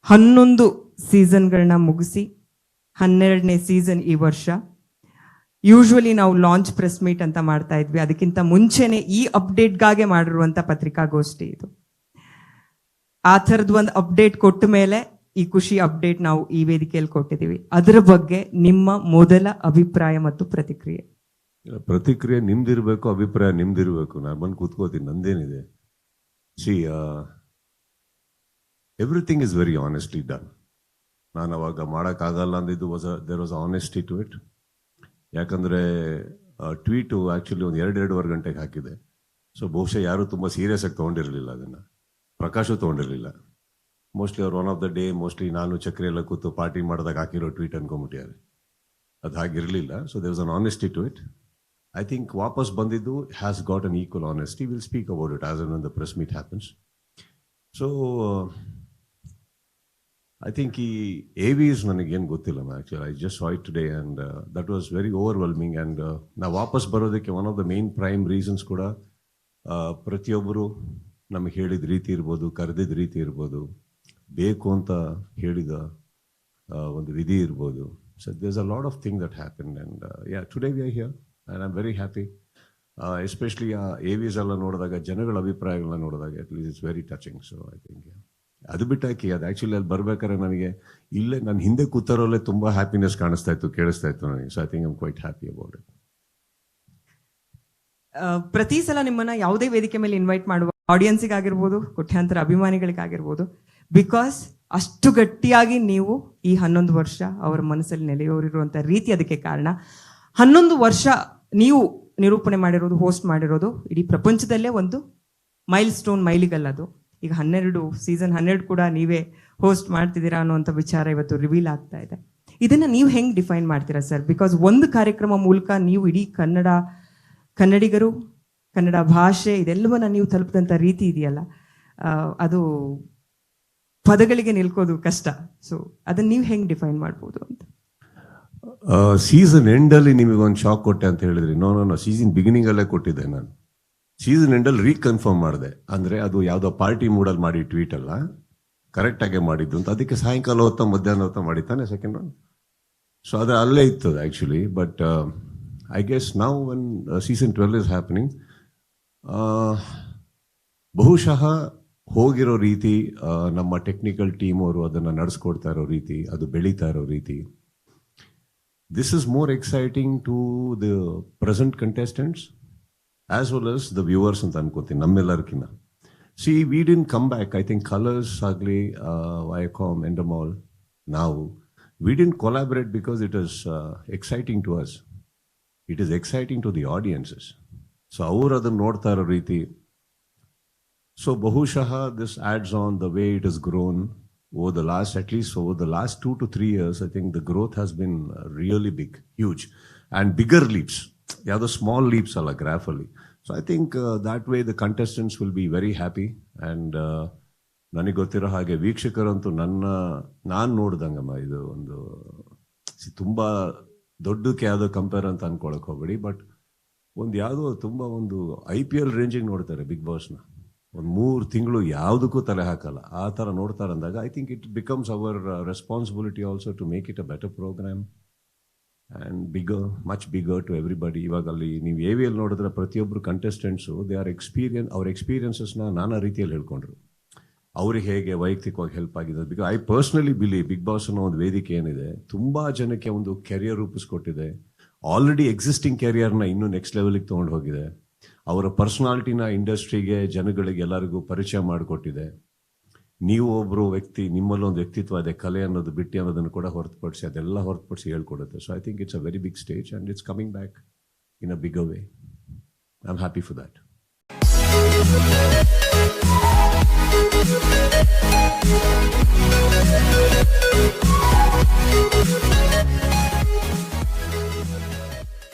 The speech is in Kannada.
11 ಸೀಸನ್ಗಳನ್ನ ಮುಗಿಸಿ 12ನೇ ಸೀಸನ್ ಈ ವರ್ಷ. ಯೂಶ್ವಲಿ ನಾವು ಲಾಂಚ್ ಪ್ರೆಸ್ ಮೀಟ್ ಅಂತ ಮಾಡ್ತಾ ಇದ್ವಿ, ಅದಕ್ಕಿಂತ ಮುಂಚೆನೆ ಈ ಅಪ್ಡೇಟ್ಗಾಗೆ ಮಾಡಿರುವಂಥ ಪತ್ರಿಕಾಗೋಷ್ಠಿ ಇದು. ಆ ಥರದ್ದು ಒಂದು ಅಪ್ಡೇಟ್ ಕೊಟ್ಟ ಮೇಲೆ ಈ ಖುಷಿ ಅಪ್ಡೇಟ್ ನಾವು ಈ ವೇದಿಕೆಯಲ್ಲಿ ಕೊಟ್ಟಿದ್ದೀವಿ. ಅದರ ಬಗ್ಗೆ ನಿಮ್ಮ ಮೊದಲ ಅಭಿಪ್ರಾಯ ಮತ್ತು ಪ್ರತಿಕ್ರಿಯೆ? ಪ್ರತಿಕ್ರಿಯೆ ನಿಮ್ದಿರ್ಬೇಕು, ಅಭಿಪ್ರಾಯ ನಿಮ್ದಿರ್ಬೇಕು. ನಾನು ಬಂದು ಕೂತ್ಕೋತೀನಿ, ನಂದೇನಿದೆ. See everything is very honestly done. ನಾನು ಅವಾಗ ಮಾಡೋಕ್ಕಾಗಲ್ಲ ಅಂದಿದ್ದು there was honesty to it. ಯಾಕಂದರೆ ಟ್ವೀಟು ಆ್ಯಕ್ಚುಲಿ ಒಂದು 2-2.5 ಗಂಟೆಗೆ ಹಾಕಿದೆ. ಸೊ ಬಹುಶಃ ಯಾರೂ ತುಂಬ ಸೀರಿಯಸ್ ಆಗಿ ತೊಗೊಂಡಿರಲಿಲ್ಲ, ಅದನ್ನು ಪ್ರಕಾಶು ತೊಗೊಂಡಿರಲಿಲ್ಲ. ಮೋಸ್ಟ್ಲಿ ಅವ್ರು one of the day mostly ನಾನು ಚಕ್ರಿ ಎಲ್ಲ ಕೂತು ಪಾರ್ಟಿ ಮಾಡಿದಾಗ ಹಾಕಿರೋ ಟ್ವೀಟ್ ಅನ್ಕೊಂಬಿಟ್ಟಿದ್ದಾರೆ. ಅದು ಹಾಗಿರಲಿಲ್ಲ. So there was an honesty to it. I think ವಾಪಸ್ ಬಂದಿದ್ದು has got an equal honesty. Will speak about it as an the press meet happens. So I think ಈ AVs ನನಗೇನು ಗೊತ್ತಿಲ್ಲ. Actually I just say today and that was very overwhelming. And ನಾವು ವಾಪಸ್ ಬರೋದಕ್ಕೆ one of the main prime reasons ಕೂಡ ಪ್ರತಿಯೊಬ್ಬರು ನಮಗೆ ಹೇಳಿದ ರೀತಿ ಇರ್ಬೋದು, ಕರೆದಿದ್ದ ರೀತಿ ಇರ್ಬೋದು, ಬೇಕು ಅಂತ ಹೇಳಿದ ಒಂದು ವಿಧಿ ಇರ್ಬೋದು. So there's a lot of thing that happen and yeah today we are here and I am very happy. Especially ಆ AVs ಎಲ್ಲ ನೋಡಿದಾಗ, ಜನಗಳ ಅಭಿಪ್ರಾಯಗಳನ್ನ ನೋಡಿದಾಗ at least it's very touching. So I think ಅದು ಬಿಟ್ಟಾಕಿ ಅದು ಆ್ಯಕ್ಚುಲಿ ಅಲ್ಲಿ ಬರ್ಬೇಕಾದ್ರೆ ನನಗೆ ಇಲ್ಲೇ ನಾನು ಹಿಂದೆ ಕೂತಾರಲ್ಲೇ ತುಂಬ ಹ್ಯಾಪಿನೆಸ್ ಕಾಣಿಸ್ತಾ ಇತ್ತು, ಕೇಳಿಸ್ತಾ ಇತ್ತು ನನಗೆ. So I think I am quite happy about it. ಪ್ರತಿ ಸಲ ನಿಮ್ಮನ್ನ ಯಾವುದೇ ವೇದಿಕೆ ಮೇಲೆ ಇನ್ವೈಟ್ ಮಾಡುವ ಆಡಿಯನ್ಸಿಗಾಗಿರ್ಬೋದು, ಕೋಟ್ಯಾಂತರ ಅಭಿಮಾನಿಗಳಿಗಾಗಿರ್ಬೋದು, ಬಿಕಾಸ್ ಅಷ್ಟು ಗಟ್ಟಿಯಾಗಿ ನೀವು ಈ 11 ವರ್ಷ ಅವರ ಮನಸ್ಸಲ್ಲಿ ನೆಲೆಯೂರಿರುವಂಥ ರೀತಿ ಅದಕ್ಕೆ ಕಾರಣ. 11 ವರ್ಷ ನೀವು ನಿರೂಪಣೆ ಮಾಡಿರೋದು, ಹೋಸ್ಟ್ ಮಾಡಿರೋದು ಇಡೀ ಪ್ರಪಂಚದಲ್ಲೇ ಒಂದು ಮೈಲ್ ಸ್ಟೋನ್, ಮೈಲಿಗಲ್ಲದು. ಈಗ 12 ಸೀಸನ್ 12 ಕೂಡ ನೀವೇ ಹೋಸ್ಟ್ ಮಾಡ್ತಿದ್ದೀರಾ ಅನ್ನುವಂಥ ವಿಚಾರ ಇವತ್ತು ರಿವೀಲ್ ಆಗ್ತಾ ಇದೆ. ಇದನ್ನು ನೀವು ಹೆಂಗೆ ಡಿಫೈನ್ ಮಾಡ್ತೀರಾ ಸರ್? ಬಿಕಾಸ್ ಒಂದು ಕಾರ್ಯಕ್ರಮ ಮೂಲಕ ನೀವು ಇಡೀ ಕನ್ನಡಿಗರು, ಕನ್ನಡ ಭಾಷೆ ಇದೆಲ್ಲವನ್ನ ನೀವು ತಲುಪಿದಂಥ ರೀತಿ ಇದೆಯಲ್ಲ, ಅದು ಪದಗಳಿಗೆ ನಿಲ್ಕೋದು ಕಷ್ಟ. ಸೊ ಅದನ್ನು ನೀವು ಹೆಂಗೆ ಡಿಫೈನ್ ಮಾಡ್ಬೋದು ಅಂತ? ಸೀಸನ್ ಎಂಡಲ್ಲಿ ನಿಮಗೆ ಒಂದು ಶಾಕ್ ಕೊಟ್ಟೆ ಅಂತ ಹೇಳಿದ್ರಿ. ನೋ ಸೀಸನ್ ಬಿಗಿನಿಂಗಲ್ಲೇ ಕೊಟ್ಟಿದ್ದೆ ನಾನು. ಸೀಸನ್ ಎಂಡಲ್ಲಿ ರೀಕನ್ಫರ್ಮ್ ಮಾಡಿದೆ. ಅಂದರೆ ಅದು ಯಾವುದೋ ಪಾರ್ಟಿ ಮೂಡಲ್ಲಿ ಮಾಡಿ ಟ್ವೀಟ್ ಅಲ್ಲ, ಕರೆಕ್ಟಾಗೆ ಮಾಡಿದ್ದು ಅಂತ. ಅದಕ್ಕೆ ಸಾಯಂಕಾಲ ಹೊತ್ತ ಮಧ್ಯಾಹ್ನ ಹೊತ್ತ ಮಾಡಿದ್ದಾನೆ ಸೆಕೆಂಡ್ ಒನ್. ಸೊ ಅದು ಅಲ್ಲೇ ಇತ್ತು actually. But I guess now one season 12 is happening, ಬಹುಶಃ ಹೋಗಿರೋ ರೀತಿ, ನಮ್ಮ ಟೆಕ್ನಿಕಲ್ ಟೀಮ್ ಅವರು ಅದನ್ನು ನಡೆಸ್ಕೊಡ್ತಾ ಇರೋ ರೀತಿ, ಅದು ಬೆಳೀತಾ ಇರೋ ರೀತಿ, this is more exciting to the present contestants as well as the viewers ಅಂತ ಅನ್ಕೋತೀನಿ, ನಮ್ಮೆಲ್ಲರಿಗಿನ್ನ. See we did come back. I think Colors ಆಗಲಿ, ವೈಕಾಮ್, ಎಂಡಮಾಲ್, ನಾವು we did collaborate because it is exciting to us. It is exciting to the audiences. So ಅವರು ಅದನ್ನು ನೋಡ್ತಾ ಇರೋ ರೀತಿ. ಸೊ ಬಹುಶಃ this adds on the way it is grown over the last, at least over the last 2 to 3 years. I think the growth has been really big, huge and bigger leaps. ಯಾವುದೋ ಸ್ಮಾಲ್ ಲೀಪ್ಸ್ ಅಲ್ಲ ಗ್ರಾಫಲ್ಲಿ. So I think that way the contestants will be very happy. And ನನಗೆ ಗೊತ್ತಿರೋ ಹಾಗೆ ವೀಕ್ಷಕರಂತೂ ನಾನು ನೋಡ್ದಂಗಮ್ಮ, ಇದು ಒಂದು ತುಂಬ ದೊಡ್ಡಕ್ಕೆ ಯಾವುದೋ ಕಂಪೇರ್ ಅಂತ ಅನ್ಕೊಳಕ್ಕೆ ಹೋಗ್ಬೇಡಿ. ಬಟ್ ಒಂದು ಯಾವುದೋ ತುಂಬ ಒಂದು IPL ರೇಂಜಿಗೆ ನೋಡ್ತಾರೆ ಬಿಗ್ ಬಾಸ್ನ. ಒಂದು 3 ತಿಂಗಳು ಯಾವುದಕ್ಕೂ ತಲೆ ಹಾಕಲ್ಲ, ಆ ಥರ ನೋಡ್ತಾರೆ ಅಂದಾಗ I think it becomes our responsibility also to make it a better programme and bigger, much bigger to everybody. ಇವಾಗ ಅಲ್ಲಿ ನೀವು AVL ನೋಡಿದ್ರೆ ಪ್ರತಿಯೊಬ್ಬರು ಕಂಟೆಸ್ಟೆಂಟ್ಸು ದೇ ಆರ್ ಅವ್ರ ಎಕ್ಸ್ಪೀರಿಯನ್ಸಸ್ನ ನಾನಾ ರೀತಿಯಲ್ಲಿ ಹೇಳ್ಕೊಂಡ್ರು. ಅವ್ರಿಗೆ ಹೇಗೆ ವೈಯಕ್ತಿಕವಾಗಿ ಹೆಲ್ಪ್ ಆಗಿದೆ. Because I personally believe Bigg Boss ಅನ್ನೋ ಒಂದು ವೇದಿಕೆ ಏನಿದೆ, ತುಂಬ ಜನಕ್ಕೆ ಒಂದು ಕೆರಿಯರ್ ರೂಪಿಸ್ಕೊಟ್ಟಿದೆ. ಆಲ್ರೆಡಿ ಎಕ್ಸಿಸ್ಟಿಂಗ್ ಕೆರಿಯರ್ನ ಇನ್ನೂ ನೆಕ್ಸ್ಟ್ ಲೆವೆಲಿಗೆ ತೊಗೊಂಡು ಹೋಗಿದೆ. ಅವರ ಪರ್ಸನಾಲಿಟಿನ ಇಂಡಸ್ಟ್ರಿಗೆ, ಜನಗಳಿಗೆ ಎಲ್ಲರಿಗೂ ಪರಿಚಯ ಮಾಡಿಕೊಟ್ಟಿದೆ. ನೀವು ಒಬ್ಬರು ವ್ಯಕ್ತಿ, ನಿಮ್ಮಲ್ಲೊಂದು ವ್ಯಕ್ತಿತ್ವ ಇದೆ, ಕಲೆ ಅನ್ನೋದು ಬಿಟ್ಟು ಅನ್ನೋದನ್ನು ಕೂಡ ಹೊರತುಪಡಿಸಿ, ಅದೆಲ್ಲ ಹೊರತುಪಡಿಸಿ ಹೇಳ್ಕೊಡುತ್ತೆ. So I think it's a very big stage and it's coming back in a bigger way. I am happy for that.